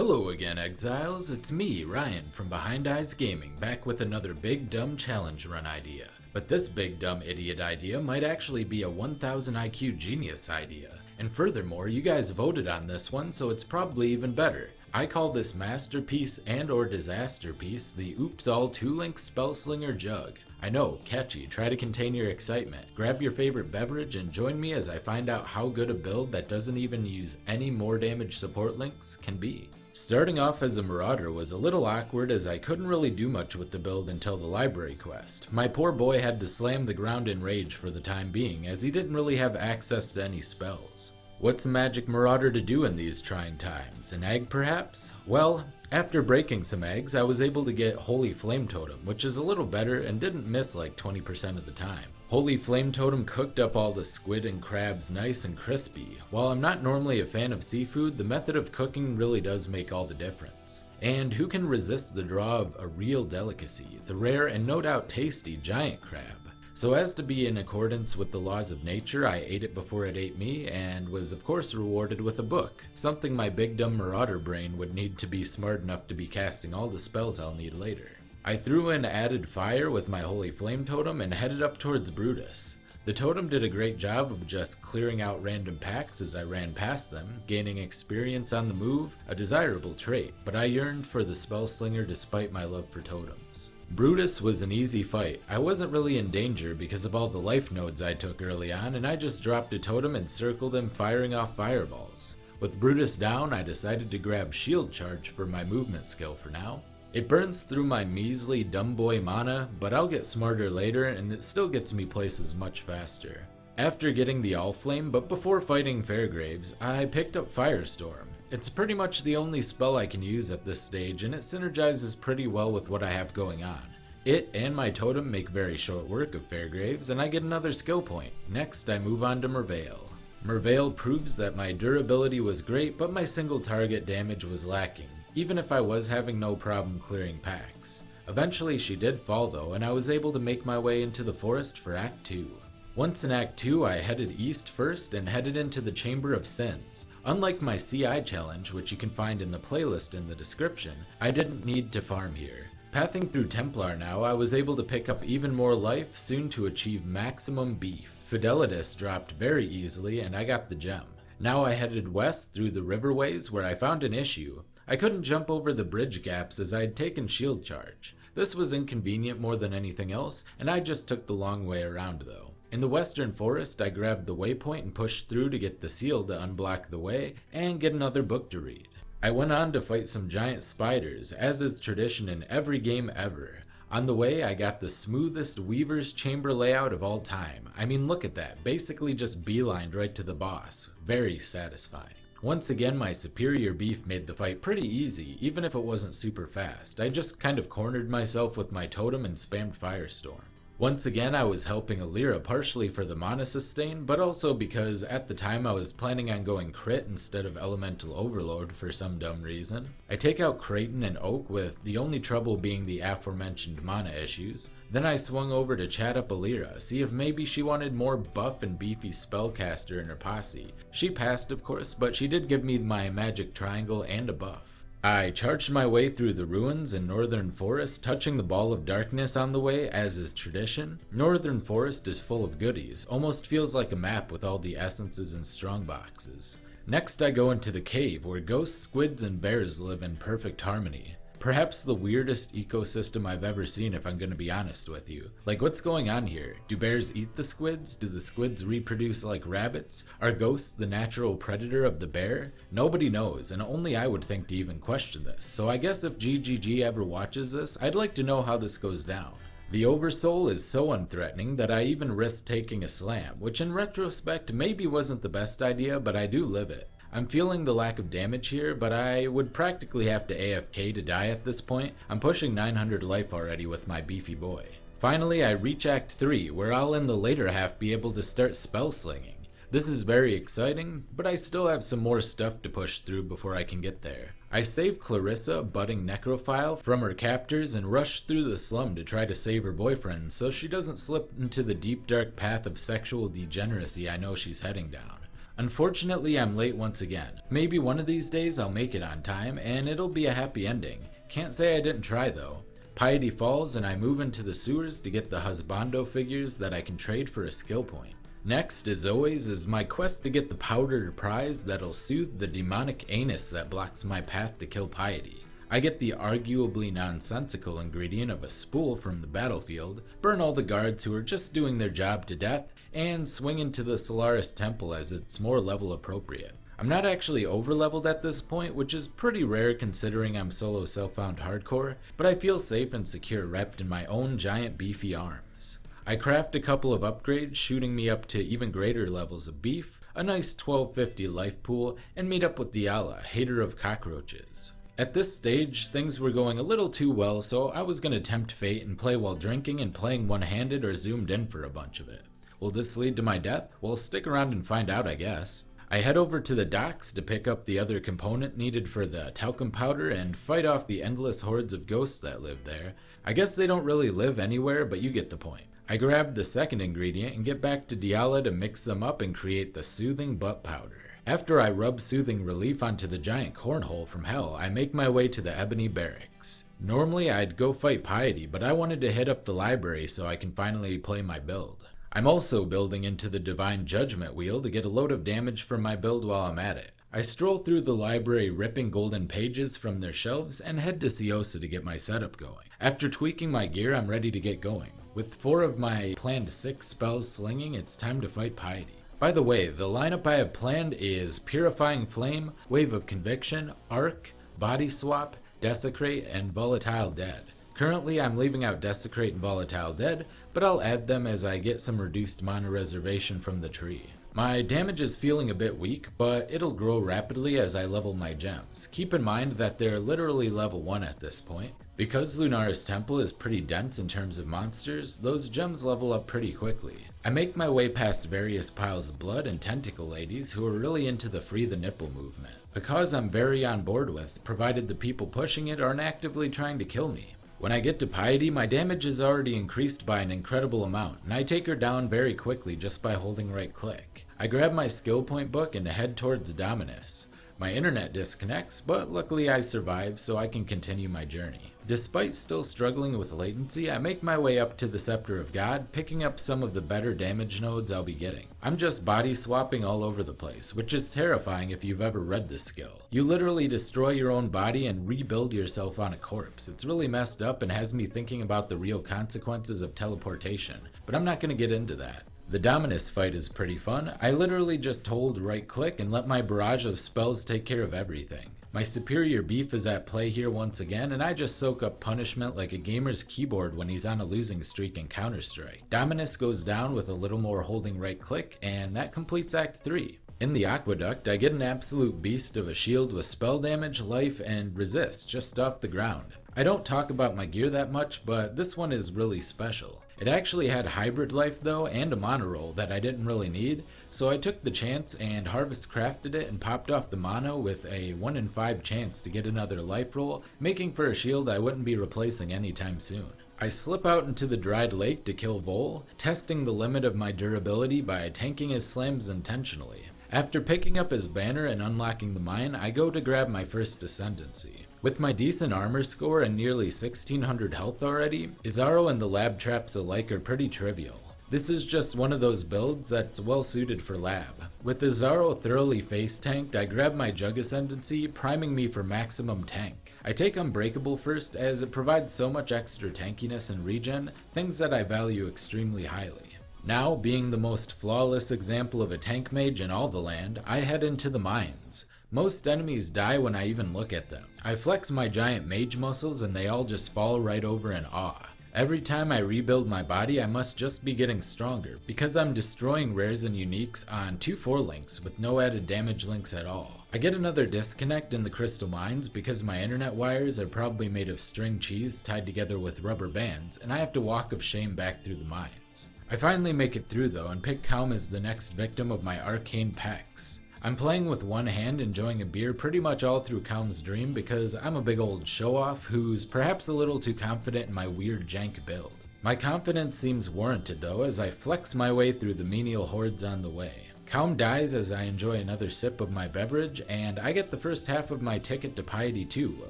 Hello again, Exiles. It's me, Ryan, from Behind Eyes Gaming, back with another big dumb challenge run idea. But this big dumb idiot idea might actually be a 1000 IQ genius idea. And furthermore, you guys voted on this one, so it's probably even better. I call this masterpiece and or disaster piece the Oops All 2-Link Spellslinger Jugg. I know, catchy, try to contain your excitement. Grab your favorite beverage and join me as I find out how good a build that doesn't even use any more damage support links can be. Starting off as a Marauder was a little awkward as I couldn't really do much with the build until the library quest. My poor boy had to slam the ground in rage for the time being as he didn't really have access to any spells. What's a magic Marauder to do in these trying times? An egg perhaps? Well, after breaking some eggs, I was able to get Holy Flame Totem, which is a little better and didn't miss like 20% of the time. Holy Flame Totem cooked up all the squid and crabs nice and crispy. While I'm not normally a fan of seafood, the method of cooking really does make all the difference. And who can resist the draw of a real delicacy, the rare and no doubt tasty giant crab? So as to be in accordance with the laws of nature, I ate it before it ate me, and was of course rewarded with a book, something my big dumb Marauder brain would need to be smart enough to be casting all the spells I'll need later. I threw in added fire with my Holy Flame Totem and headed up towards Brutus. The totem did a great job of just clearing out random packs as I ran past them, gaining experience on the move, a desirable trait, but I yearned for the Spellslinger despite my love for totems. Brutus was an easy fight. I wasn't really in danger because of all the life nodes I took early on, and I just dropped a totem and circled him firing off fireballs. With Brutus down, I decided to grab Shield Charge for my movement skill for now. It burns through my measly dumb boy mana, but I'll get smarter later and it still gets me places much faster. After getting the All Flame, but before fighting Fairgraves, I picked up Firestorm. It's pretty much the only spell I can use at this stage and it synergizes pretty well with what I have going on. It and my totem make very short work of Fairgraves and I get another skill point. Next I move on to Mervail. Mervail proves that my durability was great but my single target damage was lacking, even if I was having no problem clearing packs. Eventually she did fall though and I was able to make my way into the forest for Act 2. Once in Act 2, I headed east first and headed into the Chamber of Sins. Unlike my CI challenge, which you can find in the playlist in the description, I didn't need to farm here. Pathing through Templar now, I was able to pick up even more life, soon to achieve maximum beef. Fidelitas dropped very easily and I got the gem. Now I headed west through the riverways where I found an issue. I couldn't jump over the bridge gaps as I had taken shield charge. This was inconvenient more than anything else, and I just took the long way around though. In the western forest, I grabbed the waypoint and pushed through to get the seal to unblock the way and get another book to read. I went on to fight some giant spiders, as is tradition in every game ever. On the way, I got the smoothest Weaver's Chamber layout of all time. I mean, look at that, basically just beelined right to the boss. Very satisfying. Once again, my superior beef made the fight pretty easy, even if it wasn't super fast. I just kind of cornered myself with my totem and spammed Firestorm. Once again, I was helping Alira partially for the mana sustain, but also because at the time I was planning on going crit instead of Elemental Overload for some dumb reason. I take out Creighton and Oak with the only trouble being the aforementioned mana issues. Then I swung over to chat up Alira, see if maybe she wanted more buff and beefy spellcaster in her posse. She passed of course, but she did give me my magic triangle and a buff. I charged my way through the ruins in Northern Forest, touching the Ball of Darkness on the way, as is tradition. Northern Forest is full of goodies, almost feels like a map with all the essences and strongboxes. Next I go into the cave, where ghosts, squids, and bears live in perfect harmony. Perhaps the weirdest ecosystem I've ever seen if I'm gonna be honest with you. Like, what's going on here? Do bears eat the squids? Do the squids reproduce like rabbits? Are ghosts the natural predator of the bear? Nobody knows, and only I would think to even question this. So I guess if GGG ever watches this, I'd like to know how this goes down. The Oversoul is so unthreatening that I even risked taking a slam, which in retrospect maybe wasn't the best idea, but I do live it. I'm feeling the lack of damage here, but I would practically have to AFK to die at this point. I'm pushing 900 life already with my beefy boy. Finally, I reach Act 3, where I'll in the later half be able to start spellslinging. This is very exciting, but I still have some more stuff to push through before I can get there. I save Clarissa, budding necrophile, from her captors and rush through the slum to try to save her boyfriend so she doesn't slip into the deep dark path of sexual degeneracy I know she's heading down. Unfortunately, I'm late once again. Maybe one of these days I'll make it on time, and it'll be a happy ending. Can't say I didn't try though. Piety falls, and I move into the sewers to get the husbando figures that I can trade for a skill point. Next, as always, is my quest to get the powdered prize that'll soothe the demonic anus that blocks my path to kill Piety. I get the arguably nonsensical ingredient of a spool from the battlefield, burn all the guards who are just doing their job to death, and swing into the Solaris Temple as it's more level appropriate. I'm not actually over-leveled at this point, which is pretty rare considering I'm solo self-found hardcore, but I feel safe and secure repped in my own giant beefy arms. I craft a couple of upgrades, shooting me up to even greater levels of beef, a nice 1250 life pool, and meet up with Diala, hater of cockroaches. At this stage, things were going a little too well, so I was going to tempt fate and play while drinking and playing one-handed or zoomed in for a bunch of it. Will this lead to my death? Well, stick around and find out, I guess. I head over to the docks to pick up the other component needed for the talcum powder and fight off the endless hordes of ghosts that live there. I guess they don't really live anywhere, but you get the point. I grab the second ingredient and get back to Diala to mix them up and create the soothing butt powder. After I rub soothing relief onto the giant cornhole from hell, I make my way to the Ebony Barracks. Normally I'd go fight Piety, but I wanted to hit up the library so I can finally play my build. I'm also building into the Divine Judgment wheel to get a load of damage from my build while I'm at it. I stroll through the library ripping golden pages from their shelves and head to Siosa to get my setup going. After tweaking my gear, I'm ready to get going. With 4 of my planned 6 spells slinging, it's time to fight Piety. By the way, the lineup I have planned is Purifying Flame, Wave of Conviction, Arc, Body Swap, Desecrate, and Volatile Dead. Currently, I'm leaving out Desecrate and Volatile Dead, but I'll add them as I get some reduced mana reservation from the tree. My damage is feeling a bit weak, but it'll grow rapidly as I level my gems. Keep in mind that they're literally level 1 at this point. Because Lunaris Temple is pretty dense in terms of monsters, those gems level up pretty quickly. I make my way past various piles of blood and tentacle ladies who are really into the free the nipple movement. A cause I'm very on board with, provided the people pushing it aren't actively trying to kill me. When I get to Piety, my damage is already increased by an incredible amount, and I take her down very quickly just by holding right click. I grab my skill point book and head towards Dominus. My internet disconnects, but luckily I survive so I can continue my journey. Despite still struggling with latency, I make my way up to the Scepter of God, picking up some of the better damage nodes I'll be getting. I'm just body swapping all over the place, which is terrifying if you've ever read this skill. You literally destroy your own body and rebuild yourself on a corpse. It's really messed up and has me thinking about the real consequences of teleportation, but I'm not going to get into that. The Dominus fight is pretty fun. I literally just hold right click and let my barrage of spells take care of everything. My superior beef is at play here once again, and I just soak up punishment like a gamer's keyboard when he's on a losing streak in Counter-Strike. Dominus goes down with a little more holding right click, and that completes Act 3. In the Aqueduct, I get an absolute beast of a shield with spell damage, life, and resist just off the ground. I don't talk about my gear that much, but this one is really special. It actually had hybrid life though, and a mana roll that I didn't really need, so I took the chance and harvest crafted it and popped off the mono with a 1 in 5 chance to get another life roll, making for a shield I wouldn't be replacing anytime soon. I slip out into the dried lake to kill Vol, testing the limit of my durability by tanking his slams intentionally. After picking up his banner and unlocking the mine, I go to grab my first ascendancy. With my decent armor score and nearly 1600 health already, Izaro and the lab traps alike are pretty trivial. This is just one of those builds that's well suited for lab. With Izaro thoroughly face tanked, I grab my Jugg ascendancy, priming me for maximum tank. I take Unbreakable first as it provides so much extra tankiness and regen, things that I value extremely highly. Now, being the most flawless example of a tank mage in all the land, I head into the mines. Most enemies die when I even look at them. I flex my giant mage muscles and they all just fall right over in awe. Every time I rebuild my body, I must just be getting stronger, because I'm destroying rares and uniques on 2-4 links with no added damage links at all. I get another disconnect in the crystal mines because my internet wires are probably made of string cheese tied together with rubber bands, and I have to walk of shame back through the mines. I finally make it through though and pick Kaum as the next victim of my arcane pecs. I'm playing with one hand, enjoying a beer pretty much all through Kaum's dream because I'm a big old show-off who's perhaps a little too confident in my weird jank build. My confidence seems warranted though as I flex my way through the menial hordes on the way. Calm dies as I enjoy another sip of my beverage, and I get the first half of my ticket to Piety 2,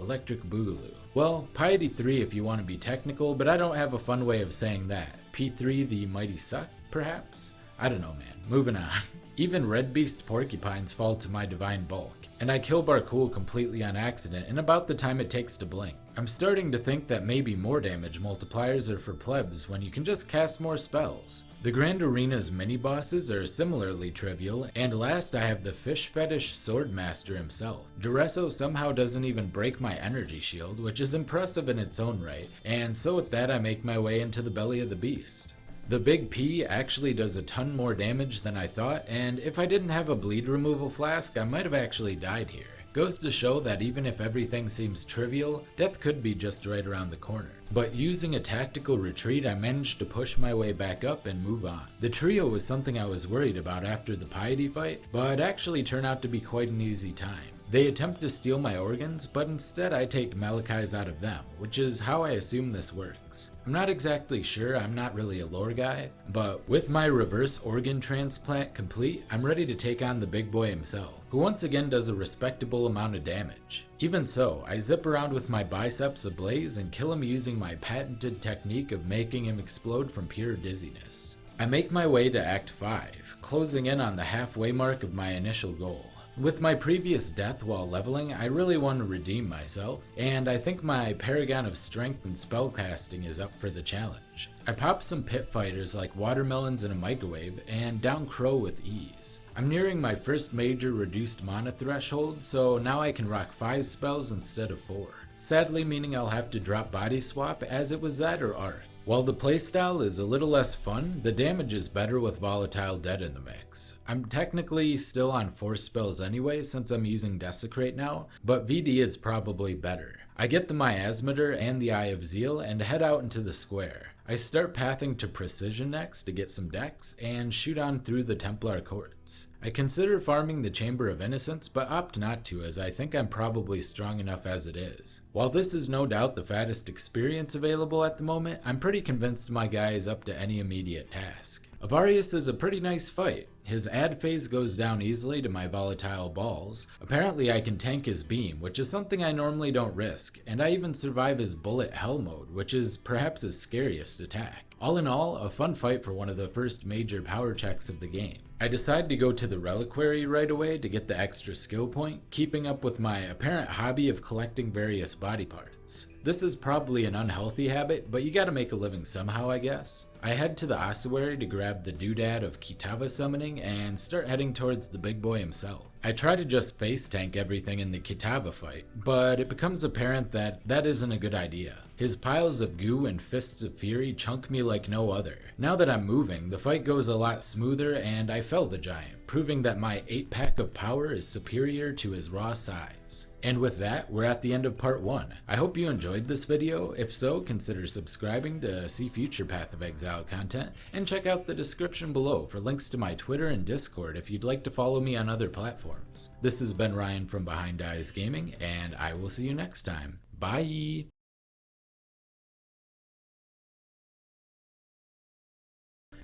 Electric Boogaloo. Well, Piety 3 if you want to be technical, but I don't have a fun way of saying that. P3 the Mighty Suck, perhaps? I don't know, man. Moving on. Even Red Beast Porcupines fall to my divine bulk, and I kill Barcool completely on accident in about the time it takes to blink. I'm starting to think that maybe more damage multipliers are for plebs when you can just cast more spells. The Grand Arena's mini-bosses are similarly trivial, and last I have the fish fetish Swordmaster himself. Duresso somehow doesn't even break my energy shield, which is impressive in its own right, and so with that I make my way into the belly of the beast. The Big P actually does a ton more damage than I thought, and if I didn't have a bleed removal flask, I might have actually died here. Goes to show that even if everything seems trivial, death could be just right around the corner. But using a tactical retreat, I managed to push my way back up and move on. The trio was something I was worried about after the Piety fight, but actually turned out to be quite an easy time. They attempt to steal my organs, but instead I take Malachai's out of them, which is how I assume this works. I'm not exactly sure, I'm not really a lore guy, but with my reverse organ transplant complete, I'm ready to take on the big boy himself, who once again does a respectable amount of damage. Even so, I zip around with my biceps ablaze and kill him using my patented technique of making him explode from pure dizziness. I make my way to Act 5, closing in on the halfway mark of my initial goal. With my previous death while leveling, I really want to redeem myself, and I think my Paragon of Strength and Spellcasting is up for the challenge. I pop some pit fighters like watermelons in a microwave, and down Crow with ease. I'm nearing my first major reduced mana threshold, so now I can rock 5 spells instead of 4. Sadly meaning I'll have to drop Body Swap as it was that or Arc. While the playstyle is a little less fun, the damage is better with Volatile Dead in the mix. I'm technically still on Force spells anyway since I'm using Desecrate now, but VD is probably better. I get the Miasmator and the Eye of Zeal and head out into the square. I start pathing to Precision next to get some dex and shoot on through the Templar Courts. I consider farming the Chamber of Innocence but opt not to as I think I'm probably strong enough as it is. While this is no doubt the fattest experience available at the moment, I'm pretty convinced my guy is up to any immediate task. Avarius is a pretty nice fight. His ad phase goes down easily to my volatile balls. Apparently I can tank his beam, which is something I normally don't risk, and I even survive his bullet hell mode, which is perhaps his scariest attack. All in all, a fun fight for one of the first major power checks of the game. I decide to go to the Reliquary right away to get the extra skill point, keeping up with my apparent hobby of collecting various body parts. This is probably an unhealthy habit, but you gotta make a living somehow, I guess. I head to the ossuary to grab the doodad of Kitaba summoning and start heading towards the big boy himself. I try to just face tank everything in the Kitaba fight, but it becomes apparent that that isn't a good idea. His piles of goo and fists of fury chunk me like no other. Now that I'm moving, the fight goes a lot smoother and I fell the giant, proving that my 8-pack of power is superior to his raw size. And with that, we're at the end of part 1. I hope you enjoyed this video. If so, consider subscribing to see future Path of Exile content, and check out the description below for links to my Twitter and Discord if you'd like to follow me on other platforms. This has been Ryan from Behind Eyes Gaming, and I will see you next time. Bye!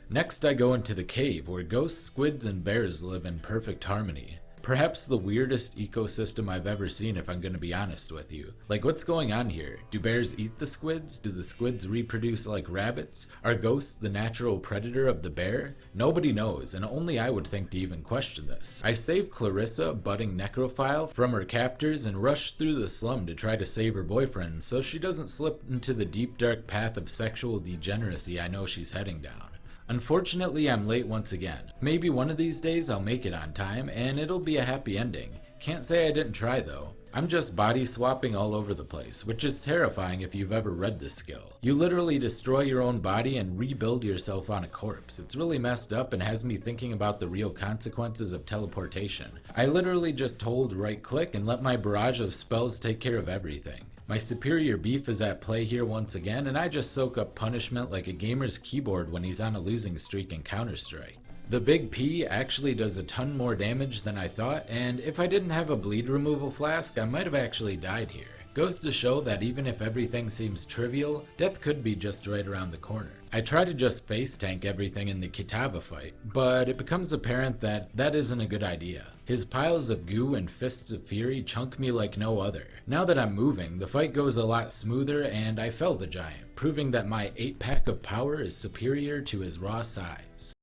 Next I go into the cave where ghosts, squids, and bears live in perfect harmony. Perhaps the weirdest ecosystem I've ever seen if I'm gonna be honest with you. Like, what's going on here? Do bears eat the squids? Do the squids reproduce like rabbits? Are ghosts the natural predator of the bear? Nobody knows, and only I would think to even question this. I save Clarissa, budding necrophile, from her captors and rush through the slum to try to save her boyfriend so she doesn't slip into the deep dark path of sexual degeneracy I know she's heading down. Unfortunately, I'm late once again. Maybe one of these days I'll make it on time, and it'll be a happy ending. Can't say I didn't try though. I'm just body swapping all over the place, which is terrifying if you've ever read this skill. You literally destroy your own body and rebuild yourself on a corpse. It's really messed up and has me thinking about the real consequences of teleportation. I literally just hold right click and let my barrage of spells take care of everything. My superior beef is at play here once again, and I just soak up punishment like a gamer's keyboard when he's on a losing streak in Counter-Strike. The Big P actually does a ton more damage than I thought, and if I didn't have a bleed removal flask, I might have actually died here. Goes to show that even if everything seems trivial, death could be just right around the corner. I try to just face tank everything in the Kitaba fight, but it becomes apparent that that isn't a good idea. His piles of goo and fists of fury chunk me like no other. Now that I'm moving, the fight goes a lot smoother and I fell the giant, proving that my 8-pack of power is superior to his raw size.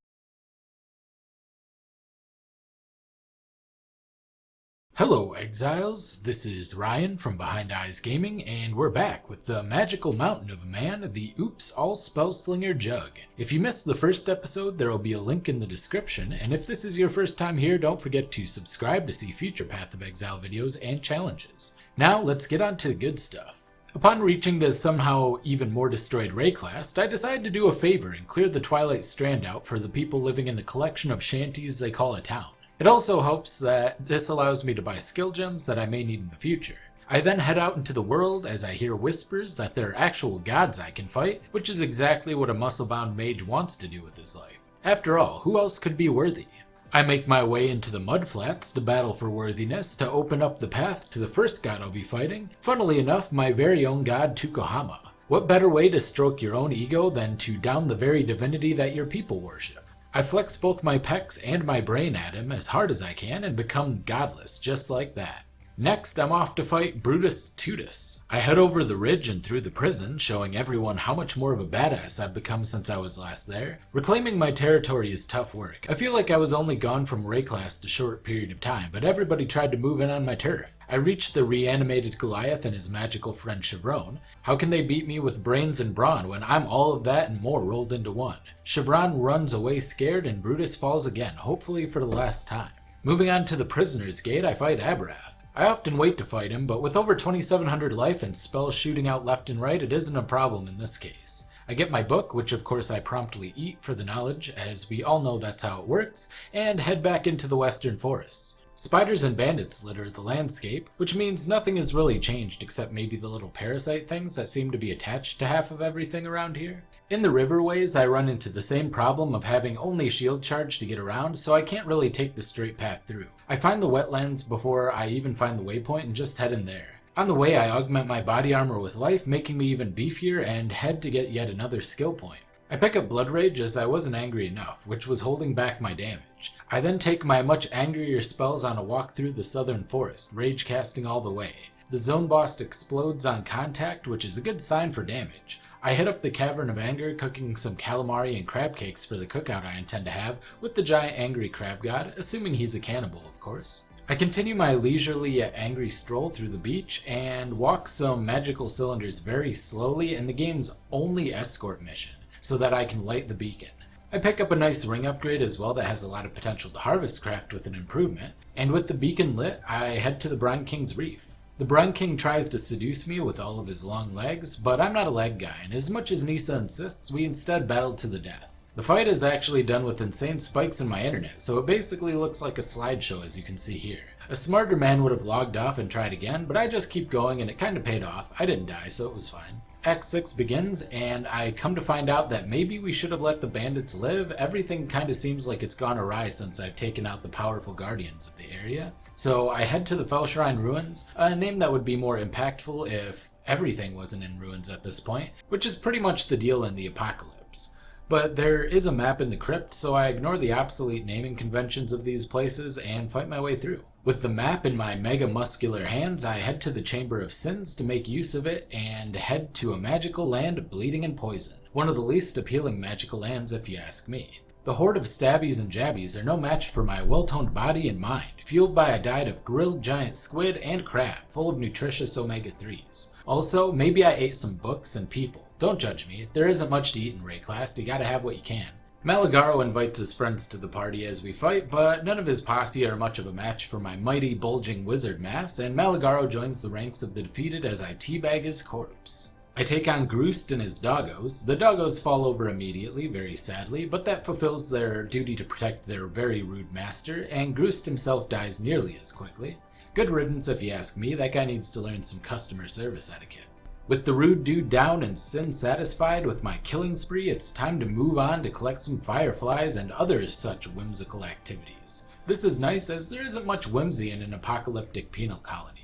Hello Exiles, this is Ryan from Behind Eyes Gaming, and we're back with the magical mountain of a man, the Oops All Spellslinger Jugg. If you missed the first episode, there will be a link in the description, and if this is your first time here, don't forget to subscribe to see future Path of Exile videos and challenges. Now let's get on to the good stuff. Upon reaching the somehow even more destroyed Rayclast, I decided to do a favor and clear the Twilight Strand out for the people living in the collection of shanties they call a town. It also helps that this allows me to buy skill gems that I may need in the future. I then head out into the world as I hear whispers that there are actual gods I can fight, which is exactly what a muscle-bound mage wants to do with his life. After all, who else could be worthy? I make my way into the Mudflats to battle for worthiness to open up the path to the first god I'll be fighting, funnily enough my very own god Tukohama. What better way to stroke your own ego than to down the very divinity that your people worship? I flex both my pecs and my brain at him as hard as I can and become godless just like that. Next, I'm off to fight Brutus Tutus. I head over the ridge and through the prison, showing everyone how much more of a badass I've become since I was last there. Reclaiming my territory is tough work. I feel like I was only gone from Rayclast a short period of time, but everybody tried to move in on my turf. I reached the reanimated Goliath and his magical friend Chevron. How can they beat me with brains and brawn when I'm all of that and more rolled into one? Chevron runs away scared and Brutus falls again, hopefully for the last time. Moving on to the Prisoner's Gate, I fight Abrath. I often wait to fight him, but with over 2,700 life and spells shooting out left and right, it isn't a problem in this case. I get my book, which of course I promptly eat for the knowledge, as we all know that's how it works, and head back into the western forests. Spiders and bandits litter the landscape, which means nothing has really changed except maybe the little parasite things that seem to be attached to half of everything around here. In the riverways, I run into the same problem of having only shield charge to get around, so I can't really take the straight path through. I find the wetlands before I even find the waypoint and just head in there. On the way, I augment my body armor with life, making me even beefier, and head to get yet another skill point. I pick up Blood Rage as I wasn't angry enough, which was holding back my damage. I then take my much angrier spells on a walk through the southern forest, rage casting all the way. The zone boss explodes on contact, which is a good sign for damage. I hit up the Cavern of Anger, cooking some calamari and crab cakes for the cookout I intend to have with the giant angry crab god, assuming he's a cannibal, of course. I continue my leisurely yet angry stroll through the beach and walk some magical cylinders very slowly in the game's only escort mission, so that I can light the beacon. I pick up a nice ring upgrade as well that has a lot of potential to harvest craft with an improvement, and with the beacon lit, I head to the Brine King's Reef. The Brine King tries to seduce me with all of his long legs, but I'm not a leg guy, and as much as Nisa insists, we instead battle to the death. The fight is actually done with insane spikes in my internet, so it basically looks like a slideshow as you can see here. A smarter man would have logged off and tried again, but I just keep going and it kinda paid off. I didn't die, so it was fine. Act 6 begins, and I come to find out that maybe we should have let the bandits live. Everything kinda seems like it's gone awry since I've taken out the powerful guardians of the area. So I head to the Fellshrine Ruins, a name that would be more impactful if everything wasn't in ruins at this point, which is pretty much the deal in the apocalypse. But there is a map in the crypt, so I ignore the obsolete naming conventions of these places and fight my way through. With the map in my mega muscular hands, I head to the Chamber of Sins to make use of it and head to a magical land of bleeding and poison. One of the least appealing magical lands if you ask me. The horde of stabbies and jabbies are no match for my well-toned body and mind, fueled by a diet of grilled giant squid and crab, full of nutritious omega-3s. Also, maybe I ate some books and people. Don't judge me, there isn't much to eat in Rayclast, you gotta have what you can. Malagaro invites his friends to the party as we fight, but none of his posse are much of a match for my mighty, bulging wizard mass, and Malagaro joins the ranks of the defeated as I teabag his corpse. I take on Groost and his doggos. The doggos fall over immediately, very sadly, but that fulfills their duty to protect their very rude master, and Groost himself dies nearly as quickly. Good riddance if you ask me, that guy needs to learn some customer service etiquette. With the rude dude down and sin satisfied with my killing spree, it's time to move on to collect some fireflies and other such whimsical activities. This is nice as there isn't much whimsy in an apocalyptic penal colony.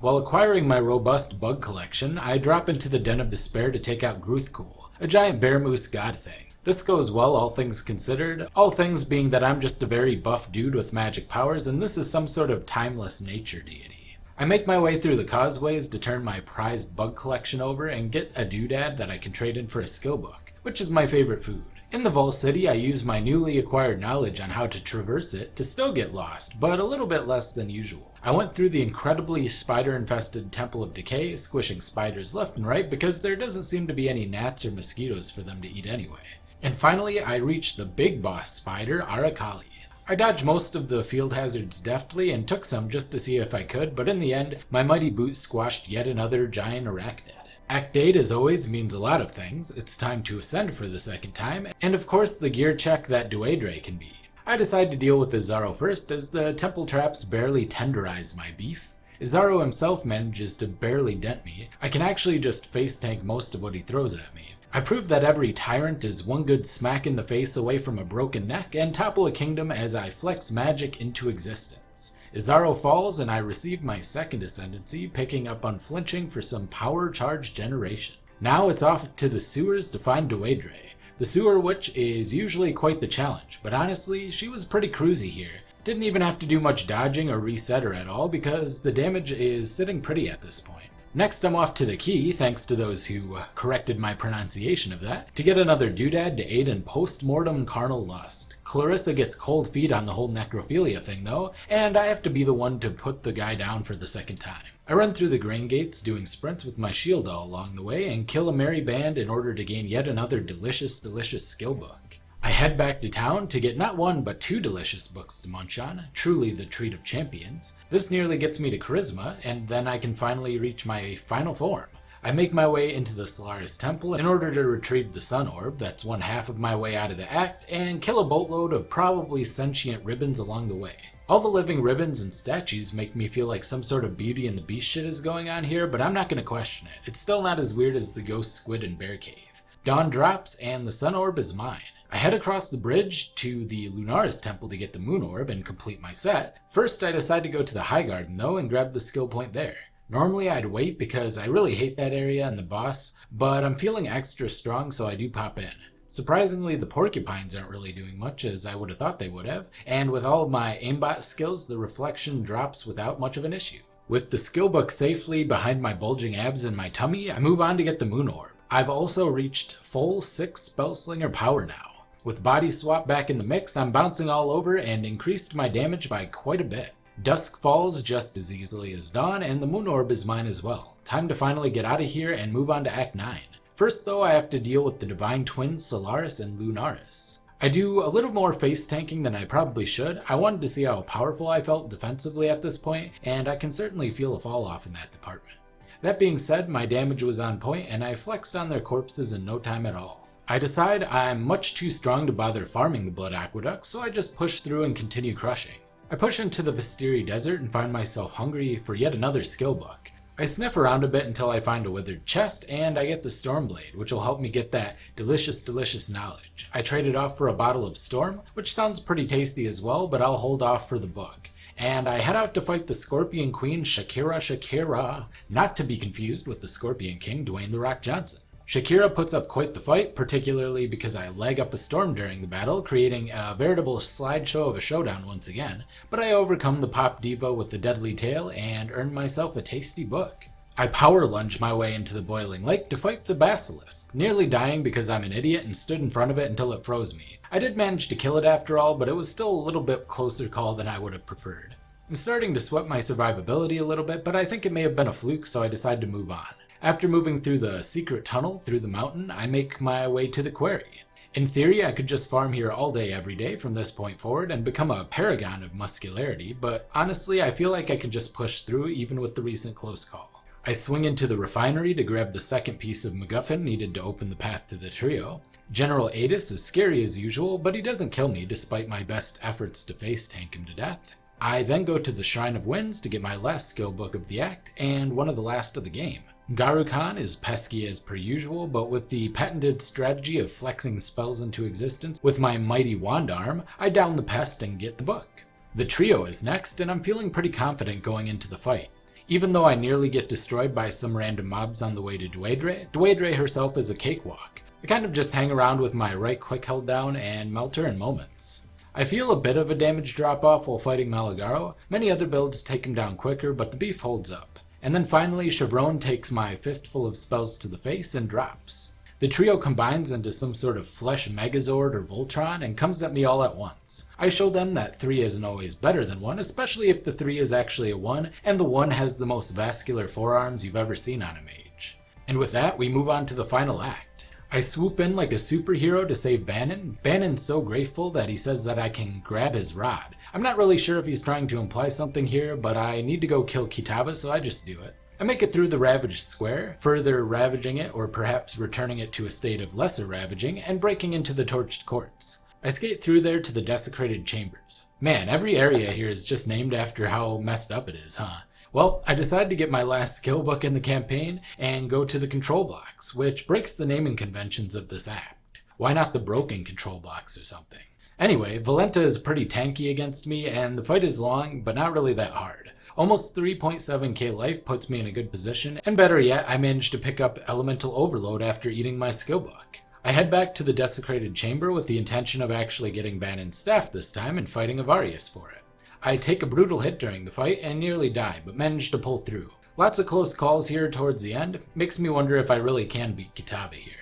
While acquiring my robust bug collection, I drop into the Den of Despair to take out Gruthkul, a giant bear moose god thing. This goes well, all things considered, all things being that I'm just a very buff dude with magic powers, and this is some sort of timeless nature deity. I make my way through the causeways to turn my prized bug collection over and get a doodad that I can trade in for a skill book, which is my favorite food. In the Vol City, I use my newly acquired knowledge on how to traverse it to still get lost, but a little bit less than usual. I went through the incredibly spider-infested Temple of Decay, squishing spiders left and right because there doesn't seem to be any gnats or mosquitoes for them to eat anyway. And finally, I reached the big boss spider, Arakali. I dodged most of the field hazards deftly and took some just to see if I could, but in the end, my mighty boot squashed yet another giant arachnid. Act 8, as always, means a lot of things. It's time to ascend for the second time, and of course the gear check that Duedre can be. I decide to deal with Izaro first, as the temple traps barely tenderize my beef. Izaro himself manages to barely dent me. I can actually just face tank most of what he throws at me. I prove that every tyrant is one good smack in the face away from a broken neck, and topple a kingdom as I flex magic into existence. Izaro falls and I receive my second ascendancy, picking up Unflinching for some power charge generation. Now it's off to the sewers to find Duedre. The sewer witch is usually quite the challenge, but honestly, she was pretty cruisy here. Didn't even have to do much dodging or reset her at all because the damage is sitting pretty at this point. Next I'm off to the key, thanks to those who corrected my pronunciation of that, to get another doodad to aid in post-mortem carnal lust. Clarissa gets cold feet on the whole necrophilia thing though, and I have to be the one to put the guy down for the second time. I run through the grain gates doing sprints with my shield all along the way and kill a merry band in order to gain yet another delicious skill book. I head back to town to get not one but two delicious books to munch on, truly the treat of champions. This nearly gets me to charisma, and then I can finally reach my final form. I make my way into the Solaris Temple in order to retrieve the Sun Orb, that's one half of my way out of the act, and kill a boatload of probably sentient ribbons along the way. All the living ribbons and statues make me feel like some sort of Beauty and the Beast shit is going on here, but I'm not going to question it. It's still not as weird as the Ghost Squid and Bear Cave. Dawn drops, and the Sun Orb is mine. I head across the bridge to the Lunaris Temple to get the Moon Orb and complete my set. First, I decide to go to the High Garden though and grab the skill point there. Normally I'd wait because I really hate that area and the boss, but I'm feeling extra strong so I do pop in. Surprisingly, the porcupines aren't really doing much as I would have thought they would have, and with all of my aimbot skills, the reflection drops without much of an issue. With the skill book safely behind my bulging abs and my tummy, I move on to get the Moon Orb. I've also reached full 6 Spellslinger power now. With body swap back in the mix, I'm bouncing all over and increased my damage by quite a bit. Dusk falls just as easily as dawn, and the Moon Orb is mine as well. Time to finally get out of here and move on to Act 9. First though, I have to deal with the Divine Twins Solaris and Lunaris. I do a little more face tanking than I probably should. I wanted to see how powerful I felt defensively at this point, and I can certainly feel a fall off in that department. That being said, my damage was on point and I flexed on their corpses in no time at all. I decide I'm much too strong to bother farming the Blood Aqueduct, so I just push through and continue crushing. I push into the Vistiri Desert and find myself hungry for yet another skill book. I sniff around a bit until I find a withered chest, and I get the Stormblade, which will help me get that delicious knowledge. I trade it off for a bottle of Storm, which sounds pretty tasty as well, but I'll hold off for the book. And I head out to fight the Scorpion Queen Shakira, not to be confused with the Scorpion King Dwayne "The Rock" Johnson. Shakira puts up quite the fight, particularly because I leg up a storm during the battle, creating a veritable slideshow of a showdown once again, but I overcome the pop diva with the deadly tail and earn myself a tasty book. I power lunge my way into the boiling lake to fight the basilisk, nearly dying because I'm an idiot and stood in front of it until it froze me. I did manage to kill it after all, but it was still a little bit closer call than I would have preferred. I'm starting to sweat my survivability a little bit, but I think it may have been a fluke, so I decide to move on. After moving through the secret tunnel through the mountain, I make my way to the quarry. In theory, I could just farm here all day every day from this point forward and become a paragon of muscularity, but honestly I feel like I can just push through even with the recent close call. I swing into the refinery to grab the second piece of MacGuffin needed to open the path to the trio. General Adis is scary as usual, but he doesn't kill me despite my best efforts to face tank him to death. I then go to the Shrine of Winds to get my last skill book of the act, and one of the last of the game. Garu-Khan is pesky as per usual, but with the patented strategy of flexing spells into existence with my mighty wand arm, I down the pest and get the book. The trio is next, and I'm feeling pretty confident going into the fight. Even though I nearly get destroyed by some random mobs on the way to Dwayne herself is a cakewalk. I kind of just hang around with my right click held down and melt her in moments. I feel a bit of a damage drop off while fighting Malagaro. Many other builds take him down quicker, but the beef holds up. And then finally, Chevron takes my fistful of spells to the face and drops. The trio combines into some sort of flesh Megazord or Voltron and comes at me all at once. I show them that 3 isn't always better than 1, especially if the 3 is actually a 1, and the 1 has the most vascular forearms you've ever seen on a mage. And with that, we move on to the final act. I swoop in like a superhero to save Bannon. Bannon's so grateful that he says that I can grab his rod. I'm not really sure if he's trying to imply something here, but I need to go kill Kitaba, so I just do it. I make it through the ravaged square, further ravaging it or perhaps returning it to a state of lesser ravaging and breaking into the torched courts. I skate through there to the desecrated chambers. Man, every area here is just named after how messed up it is, huh? Well, I decide to get my last skill book in the campaign and go to the control blocks, which breaks the naming conventions of this act. Why not the broken control blocks or something? Anyway, Valenta is pretty tanky against me and the fight is long, but not really that hard. Almost 3.7k life puts me in a good position, and better yet, I managed to pick up Elemental Overload after eating my skill book. I head back to the desecrated chamber with the intention of actually getting Bannon's staff this time and fighting Avarius for it. I take a brutal hit during the fight and nearly die, but manage to pull through. Lots of close calls here towards the end, makes me wonder if I really can beat Kitaba here.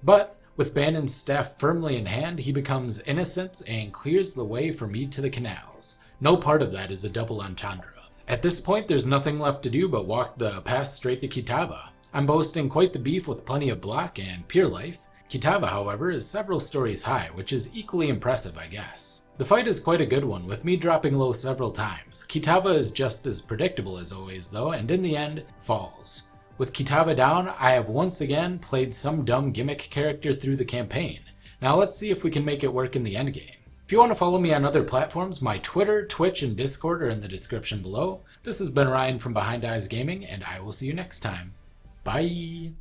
But with Bannon's staff firmly in hand, he becomes Innocence and clears the way for me to the canals. No part of that is a double entendre. At this point, there's nothing left to do but walk the pass straight to Kitaba. I'm boasting quite the beef with plenty of block and pure life. Kitaba, however, is several stories high, which is equally impressive, I guess. The fight is quite a good one, with me dropping low several times. Kitaba is just as predictable as always, though, and in the end, falls. With Kitaba down, I have once again played some dumb gimmick character through the campaign. Now let's see if we can make it work in the endgame. If you want to follow me on other platforms, my Twitter, Twitch, and Discord are in the description below. This has been Ryan from Behind Eyes Gaming, and I will see you next time. Bye!